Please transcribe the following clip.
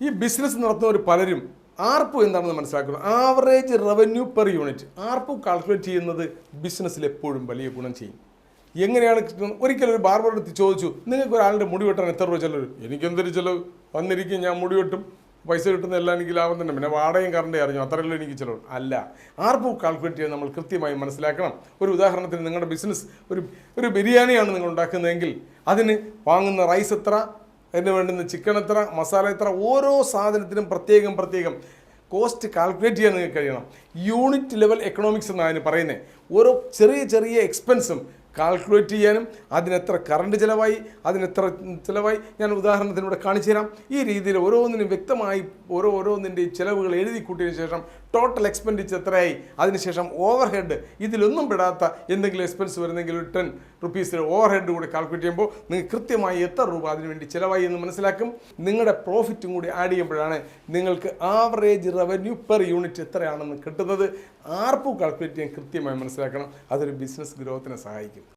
ഈ ബിസിനസ് നടത്തുന്നവർ പലരും ആർപു എന്താണെന്ന് മനസ്സിലാക്കുന്നു. Average revenue per unit. ARPU calculate ചെയ്യുന്നത് ബിസിനസ്സിൽ എപ്പോഴും വലിയ ഗുണം ചെയ്യും. എങ്ങനെയാണ് കിട്ടുന്നത്? ഒരിക്കലും ഒരു ബാർബറുടെ അടുത്ത് ചോദിച്ചു, നിങ്ങൾക്ക് ഒരാളുടെ മുടി വെട്ടാൻ എത്ര രൂപ ചിലവ്? എനിക്കെന്തൊരു ചിലവ്, വന്നിരിക്കും, ഞാൻ മുടി വെട്ടും, പൈസ കിട്ടുന്ന എല്ലാം എനിക്ക് ലാഭം തന്നെ, പിന്നെ വാടകയും കറണ്ടേ അറിഞ്ഞു, അത്രയല്ലോ എനിക്ക് ചിലവ്. അല്ല, ആർപു കാൽക്കുലേറ്റ് ചെയ്യാൻ നമ്മൾ കൃത്യമായി മനസ്സിലാക്കണം. ഒരു ഉദാഹരണത്തിന് നിങ്ങളുടെ ബിസിനസ് ഒരു ബിരിയാണിയാണ് നിങ്ങൾ ഉണ്ടാക്കുന്നതെങ്കിൽ അതിന് വാങ്ങുന്ന റൈസ് എത്ര, അതിന് വേണ്ടുന്ന ചിക്കൻ എത്ര, മസാല എത്ര, ഓരോ സാധനത്തിനും പ്രത്യേകം കോസ്റ്റ് കാൽക്കുലേറ്റ് ചെയ്യാൻ നിങ്ങൾക്ക് കഴിയണം. യൂണിറ്റ് ലെവൽ എക്കണോമിക്സ് എന്നാണ് അതിന് പറയുന്നത്. ഓരോ ചെറിയ എക്സ്പെൻസും കാൽക്കുലേറ്റ് ചെയ്യാനും അതിനെത്ര കറണ്ട് ചിലവായി, അതിനെത്ര ചിലവായി, ഞാൻ ഉദാഹരണത്തിലൂടെ കാണിച്ചു തരാം. ഈ രീതിയിൽ ഓരോന്നിനും വ്യക്തമായി ഓരോന്നിൻ്റെയും ചിലവുകൾ എഴുതി കൂട്ടിയതിന് ശേഷം ടോട്ടൽ എക്സ്പെൻഡിച്ചർ എത്രയായി, അതിനുശേഷം ഓവർ ഹെഡ്, ഇതിലൊന്നും പെടാത്ത എന്തെങ്കിലും എക്സ്പെൻസ് വരുന്നെങ്കിൽ ഒരു 10 റുപ്പീസ് ഓവർ ഹെഡ് കൂടി കാൽക്കുലേറ്റ് ചെയ്യുമ്പോൾ നിങ്ങൾക്ക് കൃത്യമായി എത്ര രൂപ അതിനുവേണ്ടി ചിലവായി എന്ന് മനസ്സിലാക്കും. നിങ്ങളുടെ പ്രോഫിറ്റും കൂടി ആഡ് ചെയ്യുമ്പോഴാണ് നിങ്ങൾക്ക് ആവറേജ് റവന്യൂ പെർ യൂണിറ്റ് എത്രയാണെന്ന് കിട്ടുന്നത്. ആർപു കാൽക്കുലേറ്റ് ചെയ്യാൻ കൃത്യമായി മനസ്സിലാക്കണം. അതൊരു ബിസിനസ് ഗ്രോത്തിനെ സഹായിക്കും.